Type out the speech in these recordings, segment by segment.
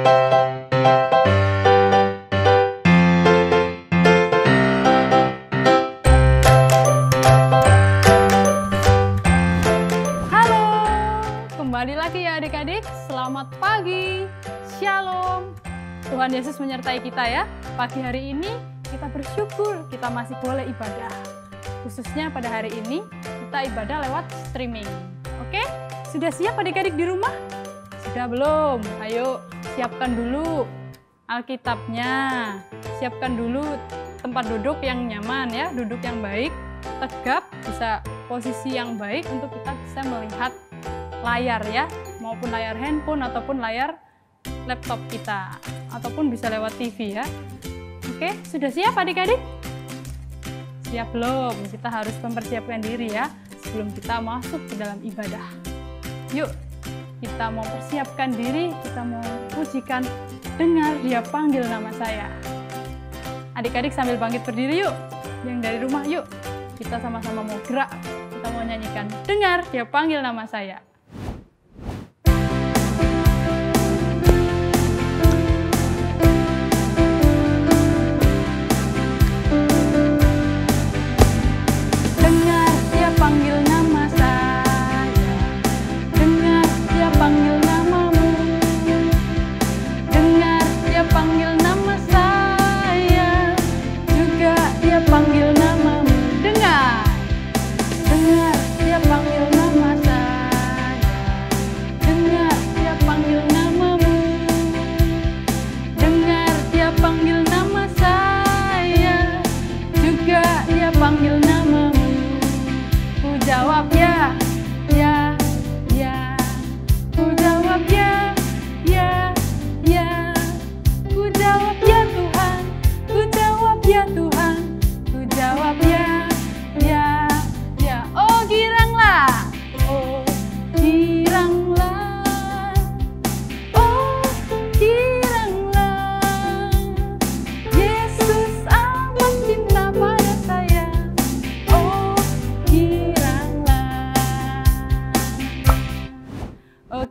Kembali lagi ya adik-adik, selamat pagi, Shalom. Tuhan Yesus menyertai kita ya. Pagi hari ini kita bersyukur kita masih boleh ibadah. Khususnya pada hari ini kita ibadah lewat streaming. Oke? Sudah siap adik-adik di rumah? Sudah belum? Ayo siapkan dulu Alkitabnya. Siapkan dulu tempat duduk yang nyaman ya, duduk yang baik, tegap, bisa posisi yang baik untuk kita bisa melihat layar ya, maupun layar handphone ataupun layar laptop kita, ataupun bisa lewat TV ya. Oke, sudah siap adik-adik? Siap belum? Kita harus mempersiapkan diri ya, sebelum kita masuk ke dalam ibadah. Yuk, kita mau persiapkan diri, kita mau pujikan, dengar Dia panggil nama saya. Adik-adik sambil bangkit berdiri yuk, yang dari rumah yuk, kita sama-sama mau gerak, kita mau nyanyikan, dengar Dia panggil nama saya.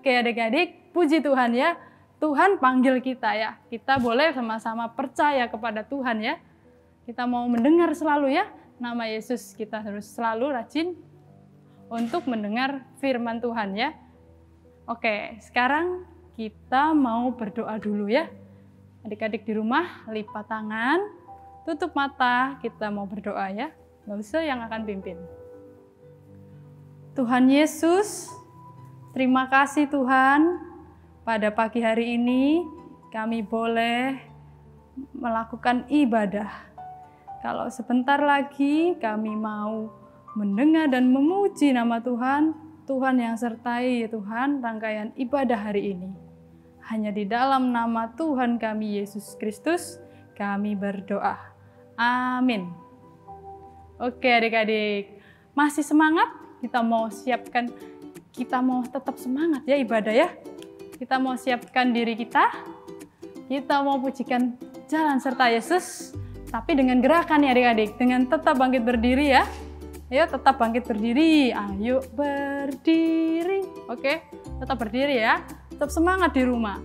Oke adik-adik, puji Tuhan ya. Tuhan panggil kita ya. Kita boleh sama-sama percaya kepada Tuhan ya. Kita mau mendengar selalu ya nama Yesus. Kita harus selalu rajin untuk mendengar firman Tuhan ya. Oke, sekarang kita mau berdoa dulu ya. Adik-adik di rumah, lipat tangan, tutup mata, kita mau berdoa ya. Nggak usah yang akan pimpin. Tuhan Yesus, terima kasih Tuhan, pada pagi hari ini kami boleh melakukan ibadah. Kalau sebentar lagi kami mau mendengar dan memuji nama Tuhan, Tuhan yang sertai Tuhan rangkaian ibadah hari ini. Hanya di dalam nama Tuhan kami Yesus Kristus kami berdoa. Amin. Oke adik-adik, masih semangat? Kita mau siapkan, kita mau tetap semangat ya ibadah ya. Kita mau siapkan diri kita mau pujikan jalan serta Yesus, tapi dengan gerakan ya adik-adik, dengan tetap bangkit berdiri ya. Ayo tetap bangkit berdiri, ayo berdiri. Oke, tetap berdiri ya, tetap semangat di rumah.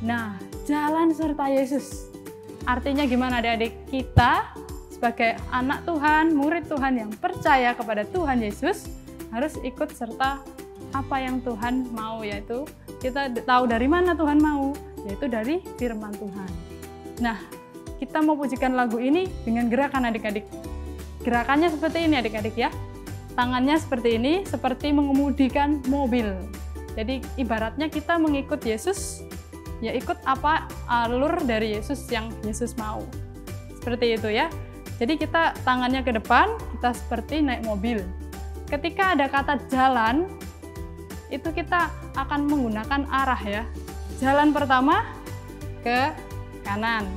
Nah, jalan serta Yesus. Artinya gimana adik-adik? Kita sebagai anak Tuhan, murid Tuhan yang percaya kepada Tuhan Yesus, harus ikut serta apa yang Tuhan mau, yaitu kita tahu dari mana Tuhan mau, yaitu dari firman Tuhan. Nah, kita mau pujikan lagu ini dengan gerakan adik-adik. Gerakannya seperti ini adik-adik ya. Tangannya seperti ini, seperti mengemudikan mobil. Jadi ibaratnya kita mengikut Yesus, ya ikut apa alur dari Yesus yang Yesus mau. Seperti itu ya. Jadi kita tangannya ke depan, kita seperti naik mobil. Ketika ada kata jalan, itu kita akan menggunakan arah ya. Jalan pertama ke kanan.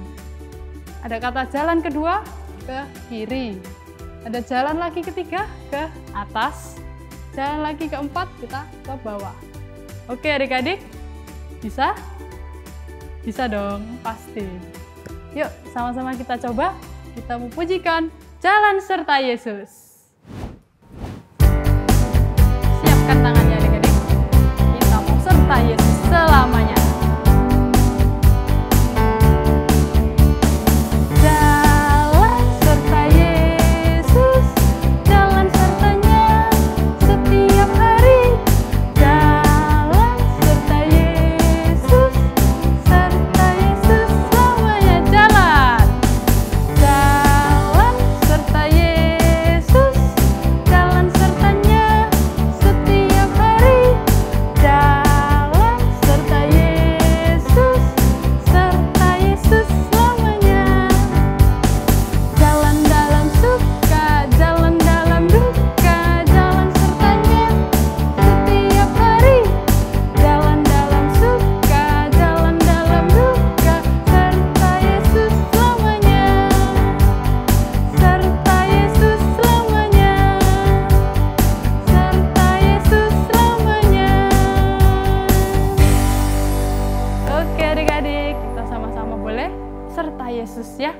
Ada kata jalan kedua ke kiri. Ada jalan lagi ketiga ke atas. Jalan lagi keempat kita ke bawah. Oke adik-adik, bisa? Bisa dong, pasti. Yuk sama-sama kita coba. Kita mau pujikan jalan serta Yesus. Siapkan tangannya adik-adik. Kita mau serta Yesus selamanya. serta Yesus ya.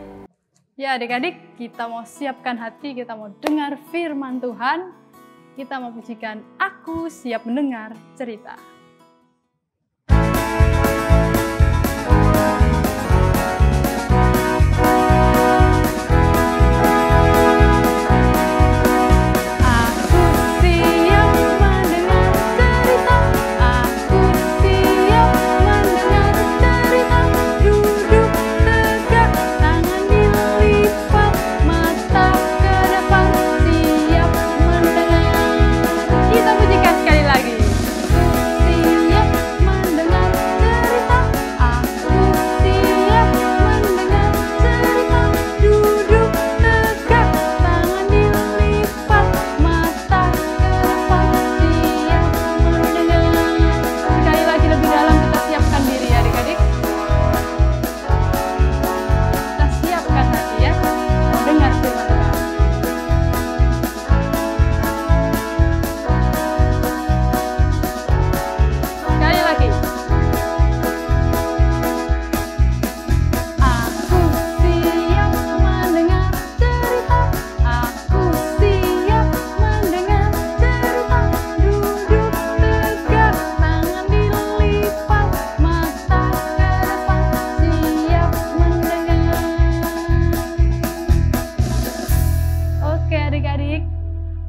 Ya adik-adik, kita mau siapkan hati, kita mau dengar firman Tuhan. Kita mau pujikan Aku Siap Mendengar Cerita.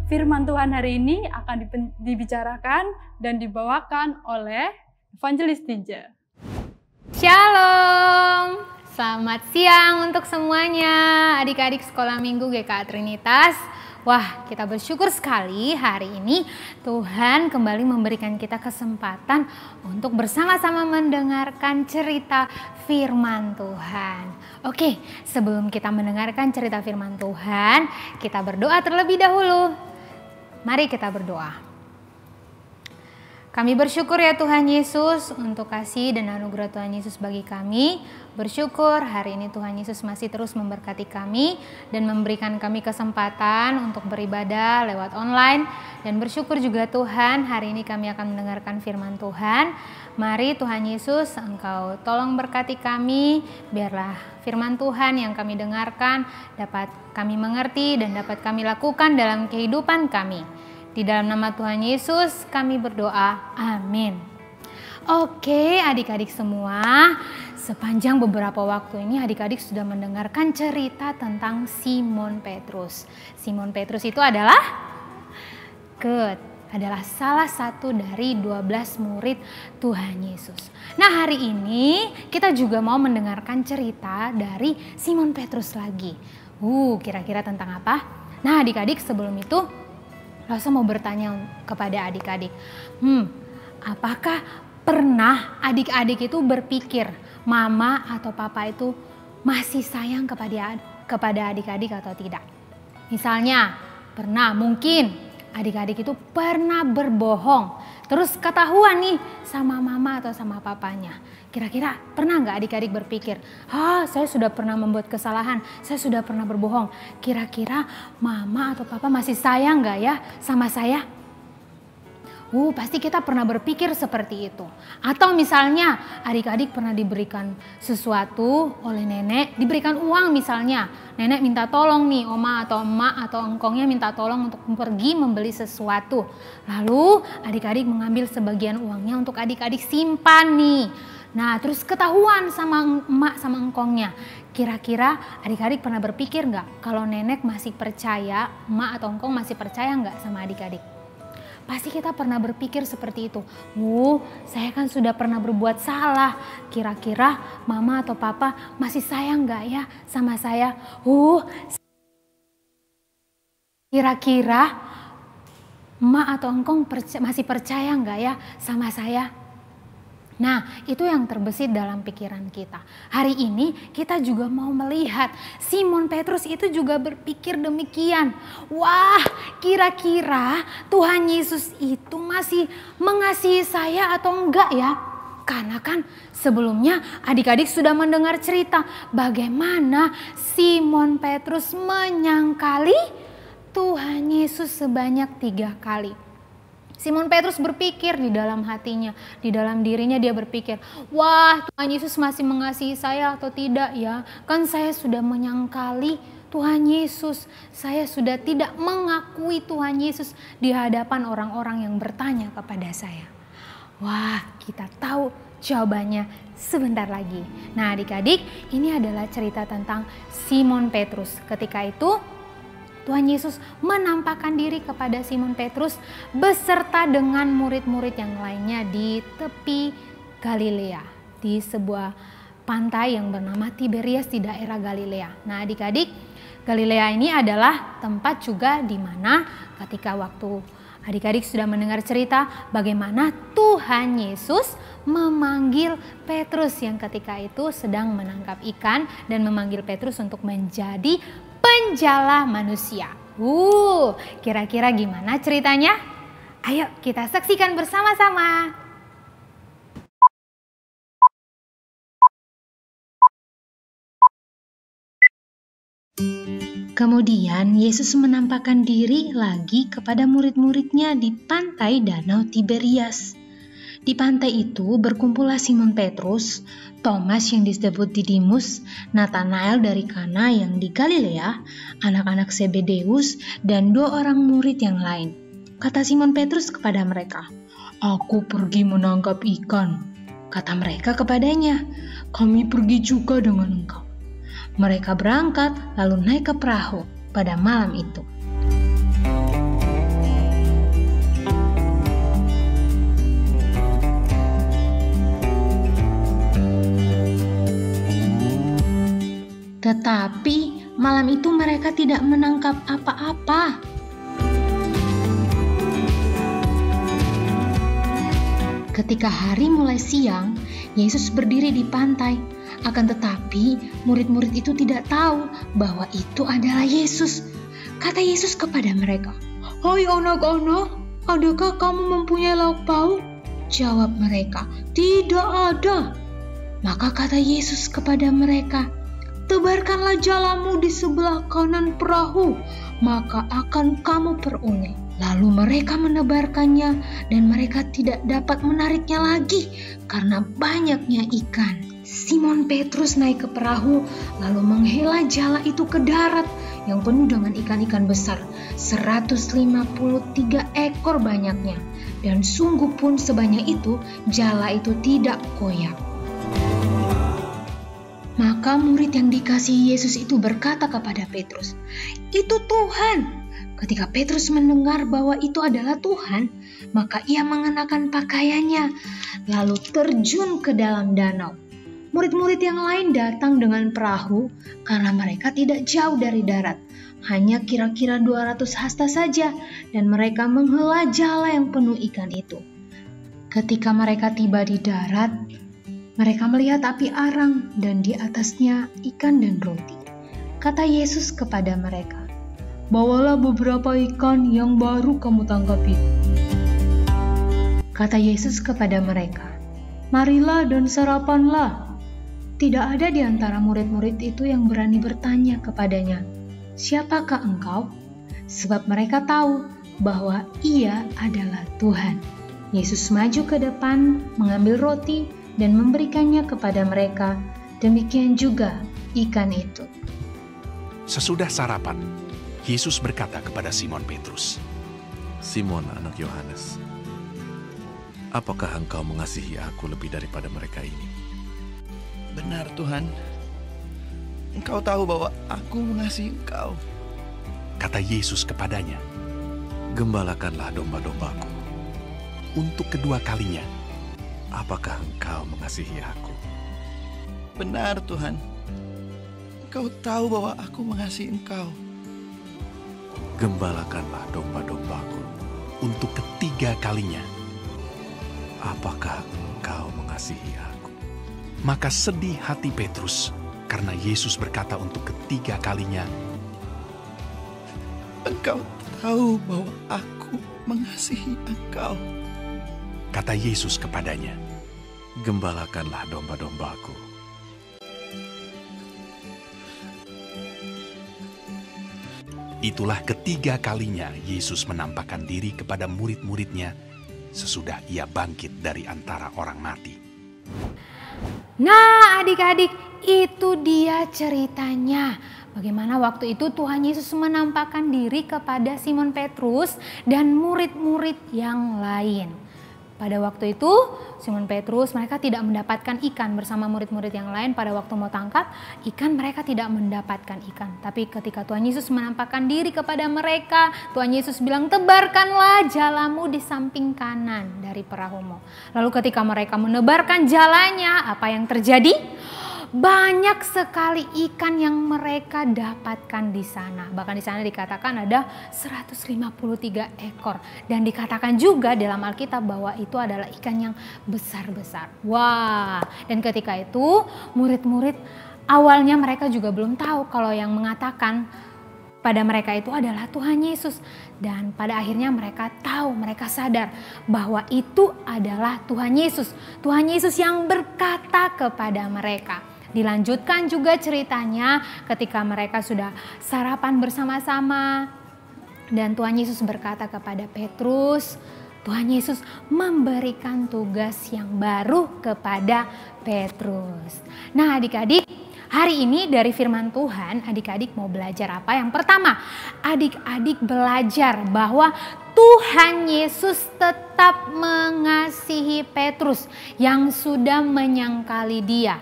Firman Tuhan hari ini akan dibicarakan dan dibawakan oleh Evangelis Tinja. Shalom, selamat siang untuk semuanya adik-adik sekolah minggu GKA Trinitas. Wah, kita bersyukur sekali hari ini Tuhan kembali memberikan kita kesempatan untuk bersama-sama mendengarkan cerita firman Tuhan. Oke, sebelum kita mendengarkan cerita firman Tuhan, kita berdoa terlebih dahulu. Mari kita berdoa. Kami bersyukur ya Tuhan Yesus untuk kasih dan anugerah Tuhan Yesus bagi kami. Bersyukur hari ini Tuhan Yesus masih terus memberkati kami dan memberikan kami kesempatan untuk beribadah lewat online. Dan bersyukur juga Tuhan hari ini kami akan mendengarkan firman Tuhan. Mari Tuhan Yesus Engkau tolong berkati kami, biarlah firman Tuhan yang kami dengarkan dapat kami mengerti dan dapat kami lakukan dalam kehidupan kami. Di dalam nama Tuhan Yesus kami berdoa, amin. Oke adik-adik semua, sepanjang beberapa waktu ini adik-adik sudah mendengarkan cerita tentang Simon Petrus. Simon Petrus itu adalah salah satu dari 12 murid Tuhan Yesus. Nah hari ini kita juga mau mendengarkan cerita dari Simon Petrus lagi. Kira-kira tentang apa? Nah adik-adik sebelum itu Rasa mau bertanya kepada adik-adik. Apakah pernah adik-adik itu berpikir mama atau papa itu masih sayang kepada adik-adik atau tidak? Misalnya pernah mungkin adik-adik itu pernah berbohong, terus ketahuan nih sama mama atau sama papanya. Kira-kira pernah nggak adik-adik berpikir, saya sudah pernah membuat kesalahan, saya sudah pernah berbohong. Kira-kira mama atau papa masih sayang nggak ya sama saya? Pasti kita pernah berpikir seperti itu. Atau misalnya adik-adik pernah diberikan sesuatu oleh nenek, diberikan uang misalnya. Nenek minta tolong nih, oma atau emak atau engkongnya minta tolong untuk pergi membeli sesuatu. Lalu adik-adik mengambil sebagian uangnya untuk adik-adik simpan nih. Nah terus ketahuan sama emak sama engkongnya. Kira-kira adik-adik pernah berpikir nggak kalau nenek masih percaya, emak atau engkong masih percaya nggak sama adik-adik? Pasti kita pernah berpikir seperti itu. Saya kan sudah pernah berbuat salah. Kira-kira mama atau papa masih sayang gak ya sama saya? Kira-kira emak atau engkong masih percaya gak ya sama saya? Nah, itu yang terbesit dalam pikiran kita. Hari ini kita juga mau melihat Simon Petrus itu juga berpikir demikian. Wah, kira-kira Tuhan Yesus itu masih mengasihi saya atau enggak ya? Karena kan sebelumnya adik-adik sudah mendengar cerita bagaimana Simon Petrus menyangkali Tuhan Yesus sebanyak 3 kali. Simon Petrus berpikir di dalam hatinya, di dalam dirinya dia berpikir, wah Tuhan Yesus masih mengasihi saya atau tidak ya? Kan saya sudah menyangkali Tuhan Yesus, saya sudah tidak mengakui Tuhan Yesus di hadapan orang-orang yang bertanya kepada saya. Wah, kita tahu jawabannya sebentar lagi. Nah adik-adik, ini adalah cerita tentang Simon Petrus. Ketika itu Tuhan Yesus menampakkan diri kepada Simon Petrus beserta dengan murid-murid yang lainnya di tepi Galilea, di sebuah pantai yang bernama Tiberias di daerah Galilea. Nah adik-adik, Galilea ini adalah tempat juga di mana ketika waktu adik-adik sudah mendengar cerita bagaimana Tuhan Yesus memanggil Petrus yang ketika itu sedang menangkap ikan dan memanggil Petrus untuk menjadi penjala manusia. Kira-kira gimana ceritanya? Ayo kita saksikan bersama-sama. Kemudian Yesus menampakkan diri lagi kepada murid-muridnya di pantai Danau Tiberias. Di pantai itu berkumpullah Simon Petrus, Thomas yang disebut Didimus, Nathanael dari Kana yang di Galilea, anak-anak Zebedeus, dan 2 orang murid yang lain. Kata Simon Petrus kepada mereka, "Aku pergi menangkap ikan." Kata mereka kepadanya, "Kami pergi juga dengan engkau." Mereka berangkat lalu naik ke perahu pada malam itu. Tetapi malam itu mereka tidak menangkap apa-apa. Ketika hari mulai siang, Yesus berdiri di pantai. Akan tetapi murid-murid itu tidak tahu bahwa itu adalah Yesus. Kata Yesus kepada mereka, "Hai anak-anak, adakah kamu mempunyai lauk pauk?" Jawab mereka, "Tidak ada." Maka kata Yesus kepada mereka, "Tebarkanlah jalamu di sebelah kanan perahu, maka akan kamu peroleh." Lalu mereka menebarkannya dan mereka tidak dapat menariknya lagi karena banyaknya ikan. Simon Petrus naik ke perahu lalu menghela jala itu ke darat yang penuh dengan ikan-ikan besar, 153 ekor banyaknya. Dan sungguh pun sebanyak itu jala itu tidak koyak. Maka murid yang dikasihi Yesus itu berkata kepada Petrus, "Itu Tuhan." Ketika Petrus mendengar bahwa itu adalah Tuhan, maka ia mengenakan pakaiannya, lalu terjun ke dalam danau. Murid-murid yang lain datang dengan perahu karena mereka tidak jauh dari darat, hanya kira-kira 200 hasta saja, dan mereka menghela jala yang penuh ikan itu. Ketika mereka tiba di darat, mereka melihat api arang dan di atasnya ikan dan roti. Kata Yesus kepada mereka, "Bawalah beberapa ikan yang baru kamu tangkap itu." Kata Yesus kepada mereka, "Marilah dan sarapanlah." Tidak ada di antara murid-murid itu yang berani bertanya kepadanya, "Siapakah engkau?" Sebab mereka tahu bahwa ia adalah Tuhan. Yesus maju ke depan, mengambil roti dan memberikannya kepada mereka. Demikian juga ikan itu. Sesudah sarapan, Yesus berkata kepada Simon Petrus, "Simon anak Yohanes, apakah engkau mengasihi aku lebih daripada mereka ini?" "Benar Tuhan, Engkau tahu bahwa aku mengasihi Engkau." Kata Yesus kepadanya, "Gembalakanlah domba-dombaku." Untuk kedua kalinya, Apakah engkau mengasihi aku? "Benar Tuhan, Engkau tahu bahwa aku mengasihi Engkau." Gembalakanlah domba-dombaku. Untuk ketiga kalinya, Apakah engkau mengasihi aku? maka sedih hati Petrus karena Yesus berkata untuk ketiga kalinya, "Engkau tahu bahwa aku mengasihi Engkau." Kata Yesus kepadanya, Gembalakanlah domba-dombaku. Itulah ketiga kalinya Yesus menampakkan diri kepada murid-muridnya sesudah ia bangkit dari antara orang mati. Nah adik-adik, itu dia ceritanya. Bagaimana waktu itu Tuhan Yesus menampakkan diri kepada Simon Petrus dan murid-murid yang lain. Pada waktu itu Simon Petrus mereka tidak mendapatkan ikan bersama murid-murid yang lain. Pada waktu mau tangkap ikan mereka tidak mendapatkan ikan. Tapi ketika Tuhan Yesus menampakkan diri kepada mereka, Tuhan Yesus bilang, tebarkanlah jalamu di samping kanan dari perahumu. Lalu ketika mereka menebarkan jalannya, apa yang terjadi? Banyak sekali ikan yang mereka dapatkan di sana. Bahkan di sana dikatakan ada 153 ekor. Dan dikatakan juga dalam Alkitab bahwa itu adalah ikan yang besar-besar. Wah, dan ketika itu murid-murid awalnya mereka juga belum tahu kalau yang mengatakan pada mereka itu adalah Tuhan Yesus. Dan pada akhirnya mereka tahu, mereka sadar bahwa itu adalah Tuhan Yesus. Tuhan Yesus yang berkata kepada mereka. Dilanjutkan juga ceritanya ketika mereka sudah sarapan bersama-sama. Dan Tuhan Yesus berkata kepada Petrus, Tuhan Yesus memberikan tugas yang baru kepada Petrus. Nah adik-adik, hari ini dari firman Tuhan adik-adik mau belajar apa? Yang pertama, adik-adik belajar bahwa Tuhan Yesus tetap mengasihi Petrus yang sudah menyangkali dia.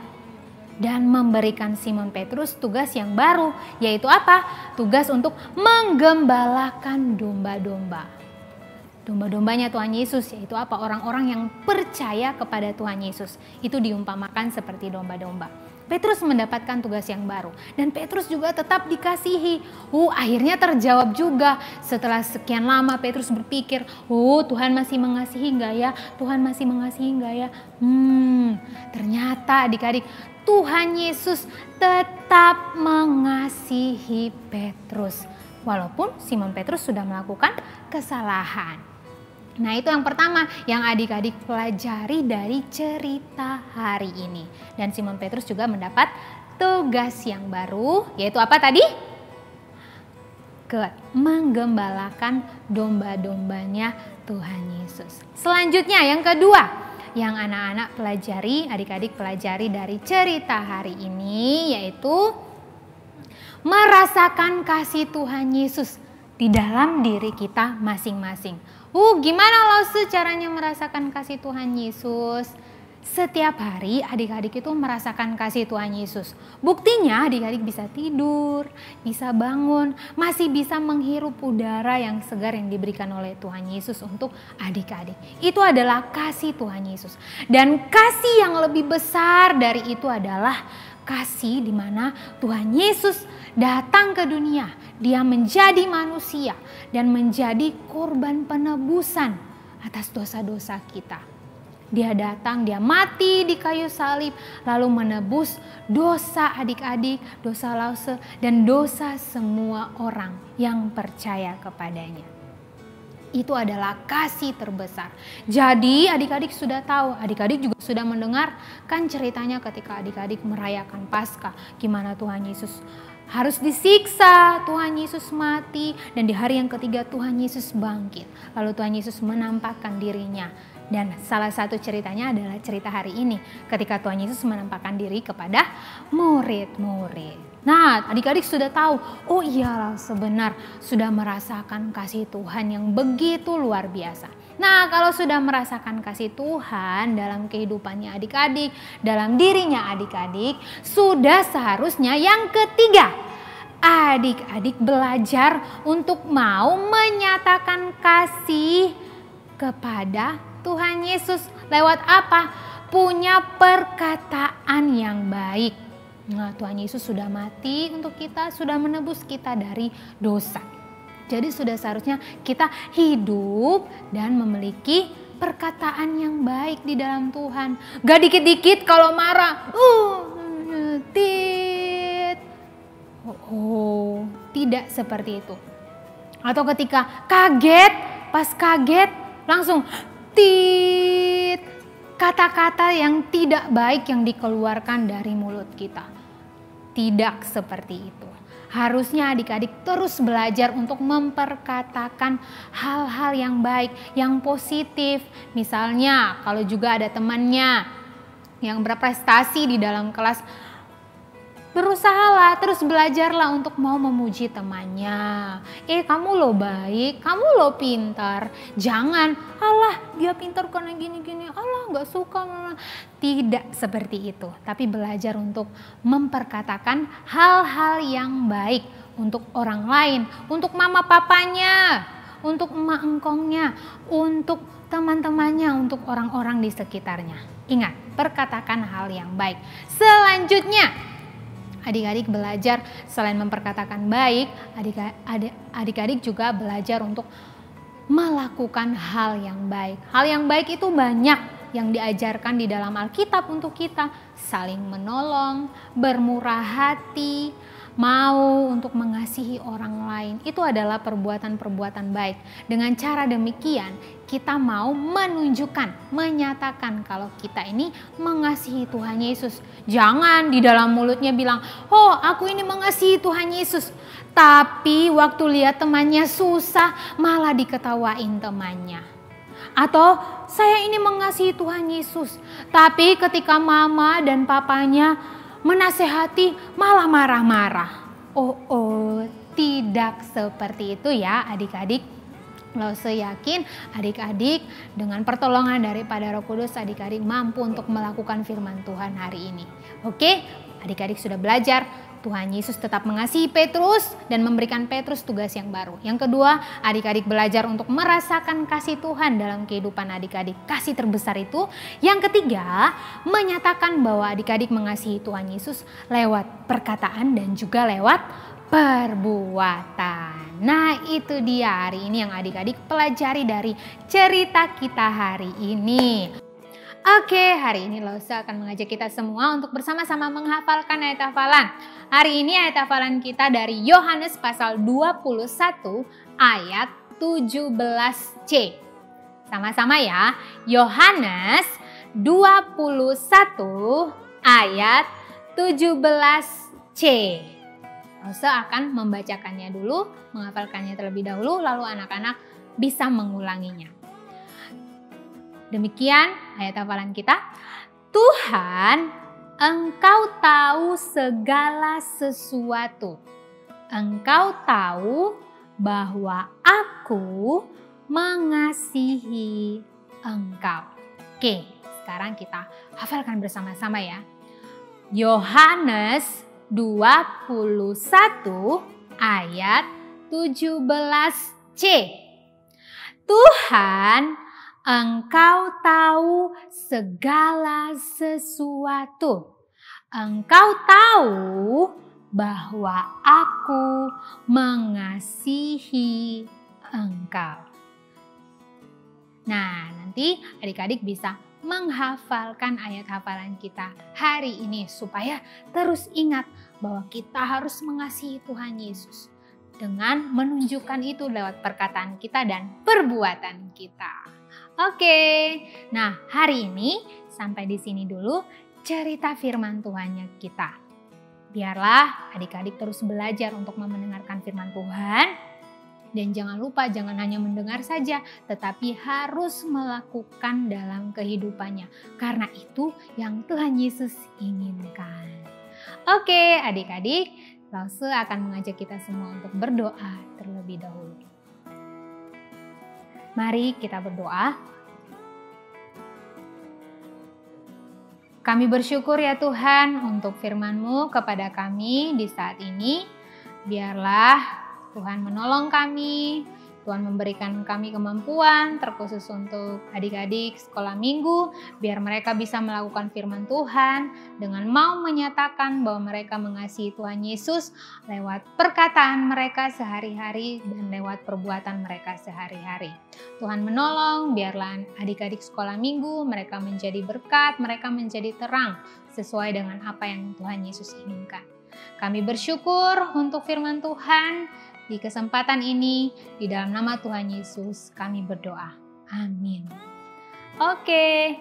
Dan memberikan Simon Petrus tugas yang baru, yaitu apa? Tugas untuk menggembalakan domba-domba. Domba-dombanya Tuhan Yesus, yaitu apa? Orang-orang yang percaya kepada Tuhan Yesus. Itu diumpamakan seperti domba-domba. Petrus mendapatkan tugas yang baru. Dan Petrus juga tetap dikasihi. Akhirnya terjawab juga. Setelah sekian lama Petrus berpikir, Tuhan masih mengasihi enggak ya? Tuhan masih mengasihi enggak ya? Ternyata adik-adik, Tuhan Yesus tetap mengasihi Petrus. Walaupun Simon Petrus sudah melakukan kesalahan. Nah itu yang pertama yang adik-adik pelajari dari cerita hari ini. Dan Simon Petrus juga mendapat tugas yang baru, yaitu apa tadi? Menggembalakan domba-dombanya Tuhan Yesus. Selanjutnya yang kedua yang anak-anak pelajari, adik-adik pelajari dari cerita hari ini, yaitu merasakan kasih Tuhan Yesus di dalam diri kita masing-masing. Gimana loh caranya merasakan kasih Tuhan Yesus? Setiap hari adik-adik itu merasakan kasih Tuhan Yesus. Buktinya adik-adik bisa tidur, bisa bangun, masih bisa menghirup udara yang segar yang diberikan oleh Tuhan Yesus untuk adik-adik. Itu adalah kasih Tuhan Yesus. Dan kasih yang lebih besar dari itu adalah kasih di mana Tuhan Yesus datang ke dunia. Dia menjadi manusia dan menjadi korban penebusan atas dosa-dosa kita. Dia datang, dia mati di kayu salib, lalu menebus dosa adik-adik, dosa Lause, dan dosa semua orang yang percaya kepadanya. Itu adalah kasih terbesar. Jadi adik-adik sudah tahu, adik-adik juga sudah mendengarkan ceritanya ketika adik-adik merayakan Paskah. Gimana Tuhan Yesus harus disiksa, Tuhan Yesus mati, dan di hari yang ketiga Tuhan Yesus bangkit. Lalu Tuhan Yesus menampakkan dirinya. Dan salah satu ceritanya adalah cerita hari ini ketika Tuhan Yesus menampakkan diri kepada murid-murid. Nah adik-adik sudah tahu, iyalah sebenar sudah merasakan kasih Tuhan yang begitu luar biasa. Nah kalau sudah merasakan kasih Tuhan dalam kehidupannya adik-adik, dalam dirinya adik-adik, sudah seharusnya yang ketiga, adik-adik belajar untuk mau menyatakan kasih kepada Tuhan Yesus lewat apa? Punya perkataan yang baik. Nah, Tuhan Yesus sudah mati untuk kita, sudah menebus kita dari dosa. Jadi sudah seharusnya kita hidup dan memiliki perkataan yang baik di dalam Tuhan. Gak dikit-dikit kalau marah, tidak seperti itu. Atau ketika kaget, pas kaget langsung kata-kata yang tidak baik yang dikeluarkan dari mulut kita. Tidak seperti itu. Harusnya adik-adik terus belajar untuk memperkatakan hal-hal yang baik, yang positif. Misalnya kalau juga ada temannya yang berprestasi di dalam kelas, berusahalah, terus belajarlah untuk mau memuji temannya. Kamu lo baik, kamu lo pintar. Jangan, alah dia pintar karena gini-gini, alah gak suka. Tidak seperti itu. Tapi belajar untuk memperkatakan hal-hal yang baik untuk orang lain. Untuk mama papanya, untuk emak engkongnya, untuk teman-temannya, untuk orang-orang di sekitarnya. Ingat, perkatakan hal yang baik. Selanjutnya, adik-adik belajar selain memperkatakan baik, adik-adik juga belajar untuk melakukan hal yang baik. Hal yang baik itu banyak yang diajarkan di dalam Alkitab untuk kita. Saling menolong, bermurah hati, mau untuk mengasihi orang lain. Itu adalah perbuatan-perbuatan baik. Dengan cara demikian, kita mau menunjukkan, menyatakan kalau kita ini mengasihi Tuhan Yesus. Jangan di dalam mulutnya bilang, oh aku ini mengasihi Tuhan Yesus. Tapi waktu lihat temannya susah, malah diketawain temannya. Atau saya ini mengasihi Tuhan Yesus. Tapi ketika mama dan papanya menasehati, malah marah-marah. Tidak seperti itu ya adik-adik. Lause yakin adik-adik dengan pertolongan daripada Roh Kudus, adik-adik mampu untuk melakukan firman Tuhan hari ini. Oke, adik-adik sudah belajar. Tuhan Yesus tetap mengasihi Petrus dan memberikan Petrus tugas yang baru. Yang kedua, adik-adik belajar untuk merasakan kasih Tuhan dalam kehidupan adik-adik. Kasih terbesar itu. Yang ketiga, menyatakan bahwa adik-adik mengasihi Tuhan Yesus lewat perkataan dan juga lewat perbuatan. Nah, itu dia hari ini yang adik-adik pelajari dari cerita kita hari ini. Oke, hari ini Lause akan mengajak kita semua untuk bersama-sama menghafalkan ayat hafalan. Hari ini ayat hafalan kita dari Yohanes pasal 21 ayat 17c. Sama-sama ya, Yohanes 21 ayat 17c. Lause akan membacakannya dulu, menghafalkannya terlebih dahulu, lalu anak-anak bisa mengulanginya. Demikian ayat hafalan kita. Tuhan, Engkau tahu segala sesuatu. Engkau tahu bahwa aku mengasihi Engkau. Oke, sekarang kita hafalkan bersama-sama ya. Yohanes 21 ayat 17c. Tuhan, Engkau tahu segala sesuatu. Engkau tahu bahwa aku mengasihi Engkau. Nah, nanti adik-adik bisa menghafalkan ayat hafalan kita hari ini supaya terus ingat bahwa kita harus mengasihi Tuhan Yesus dengan menunjukkan itu lewat perkataan kita dan perbuatan kita. Oke, nah hari ini sampai di sini dulu cerita firman Tuhannya kita. Biarlah adik-adik terus belajar untuk mendengarkan firman Tuhan. Dan jangan lupa, jangan hanya mendengar saja, tetapi harus melakukan dalam kehidupannya. Karena itu yang Tuhan Yesus inginkan. Oke, adik-adik, Lause akan mengajak kita semua untuk berdoa terlebih dahulu. Mari kita berdoa. Kami bersyukur ya Tuhan untuk firman-Mu kepada kami di saat ini. Biarlah Tuhan menolong kami, Tuhan memberikan kami kemampuan terkhusus untuk adik-adik sekolah minggu, biar mereka bisa melakukan firman Tuhan dengan mau menyatakan bahwa mereka mengasihi Tuhan Yesus lewat perkataan mereka sehari-hari dan lewat perbuatan mereka sehari-hari. Tuhan menolong, biarlah adik-adik sekolah minggu mereka menjadi berkat, mereka menjadi terang sesuai dengan apa yang Tuhan Yesus inginkan. Kami bersyukur untuk firman Tuhan. Di kesempatan ini, di dalam nama Tuhan Yesus, kami berdoa. Amin. Oke.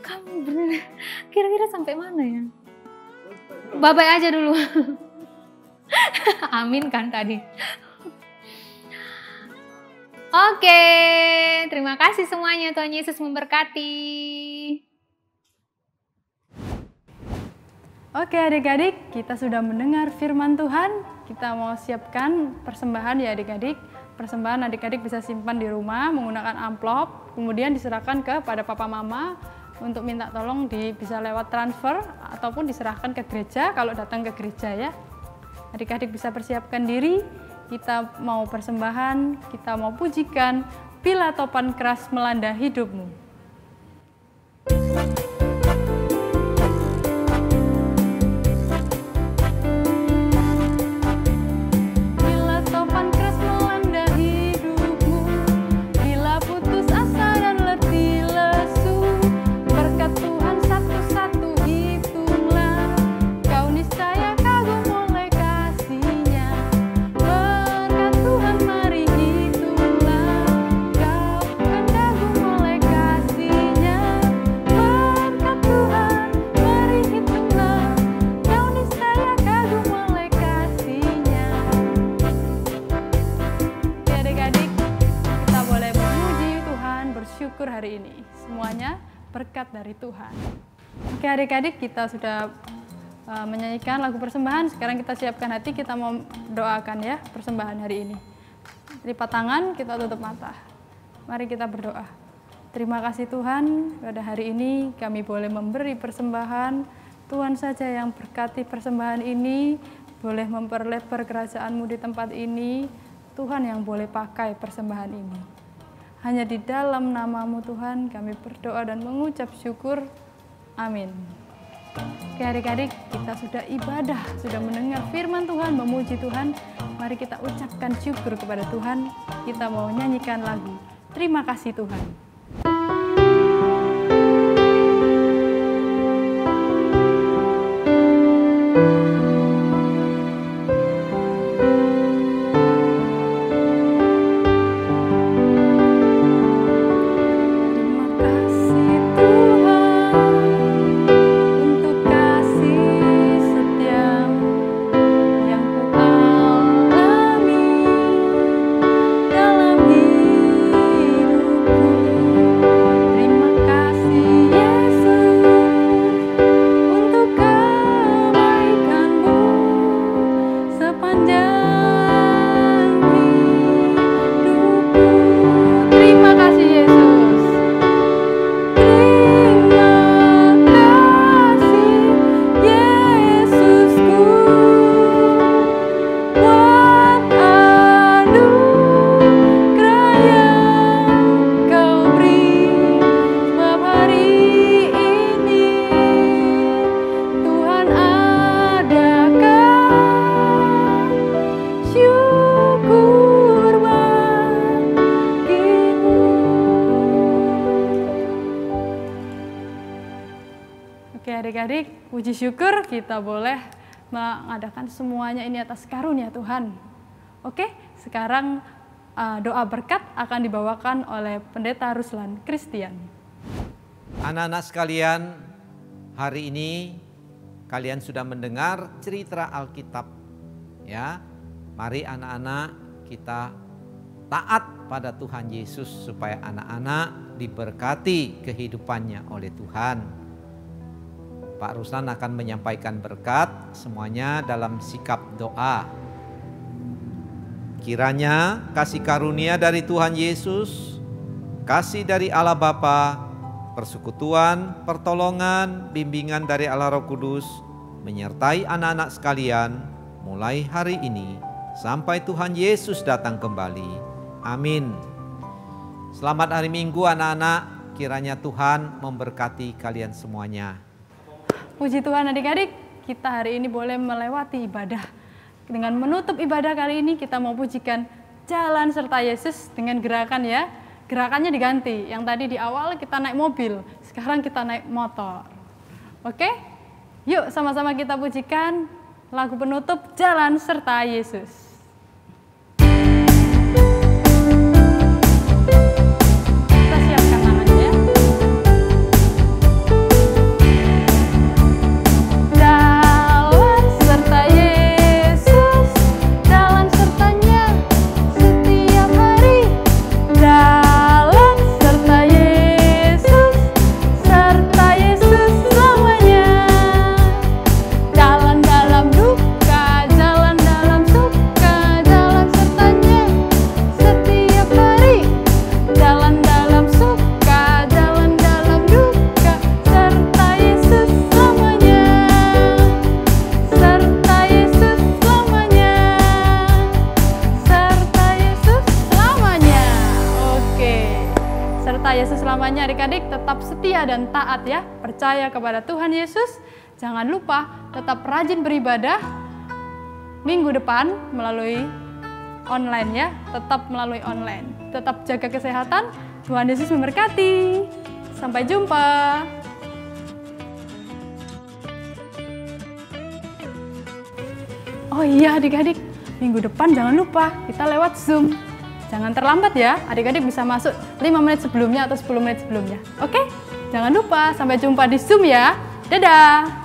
Kamu bener, kira-kira sampai mana ya? Bye-bye aja dulu. Amin kan tadi. Oke, terima kasih semuanya. Tuhan Yesus memberkati. Oke adik-adik, kita sudah mendengar firman Tuhan. Kita mau siapkan persembahan ya adik-adik. Persembahan adik-adik bisa simpan di rumah menggunakan amplop, kemudian diserahkan kepada papa mama untuk minta tolong bisa lewat transfer ataupun diserahkan ke gereja kalau datang ke gereja ya. Adik-adik bisa persiapkan diri, kita mau persembahan, kita mau pujikan, bila topan keras melanda hidupmu. Hari ini semuanya berkat dari Tuhan. Oke adik-adik, kita sudah menyanyikan lagu persembahan. Sekarang kita siapkan hati, kita mau doakan ya persembahan hari ini. Lipat tangan, kita tutup mata. Mari kita berdoa. Terima kasih Tuhan, pada hari ini kami boleh memberi persembahan. Tuhan saja yang berkati persembahan ini, boleh memperlebar kerajaan-Mu di tempat ini. Tuhan yang boleh pakai persembahan ini. Hanya di dalam nama-Mu Tuhan kami berdoa dan mengucap syukur. Amin. Oke adik-adik, kita sudah ibadah, sudah mendengar firman Tuhan, memuji Tuhan. Mari kita ucapkan syukur kepada Tuhan. Kita mau nyanyikan lagu Terima Kasih Tuhan. Adik-adik, puji syukur kita boleh mengadakan semuanya ini atas karunia Tuhan. Oke, sekarang doa berkat akan dibawakan oleh Pendeta Ruslan Christian. Anak-anak sekalian, hari ini kalian sudah mendengar cerita Alkitab. Ya, mari anak-anak kita taat pada Tuhan Yesus supaya anak-anak diberkati kehidupannya oleh Tuhan. Pak Ruslan akan menyampaikan berkat semuanya dalam sikap doa. Kiranya kasih karunia dari Tuhan Yesus, kasih dari Allah Bapa, persekutuan, pertolongan, bimbingan dari Allah Roh Kudus menyertai anak-anak sekalian mulai hari ini sampai Tuhan Yesus datang kembali. Amin. Selamat hari Minggu anak-anak, kiranya Tuhan memberkati kalian semuanya. Puji Tuhan adik-adik, kita hari ini boleh melewati ibadah. Dengan menutup ibadah kali ini kita mau pujikan Jalan Serta Yesus dengan gerakan ya. Gerakannya diganti, yang tadi di awal kita naik mobil, sekarang kita naik motor. Oke? Yuk sama-sama kita pujikan lagu penutup Jalan Serta Yesus. Kita siapkan tangannya ya. serta Yesus selamanya. Adik-adik tetap setia dan taat ya. Percaya kepada Tuhan Yesus. Jangan lupa tetap rajin beribadah. Minggu depan melalui online ya. Tetap melalui online. Tetap jaga kesehatan. Tuhan Yesus memberkati. Sampai jumpa. Oh iya adik-adik, minggu depan jangan lupa kita lewat Zoom. Jangan terlambat ya, adik-adik bisa masuk 5 menit sebelumnya atau 10 menit sebelumnya. Oke? Jangan lupa, sampai jumpa di Zoom ya. Dadah!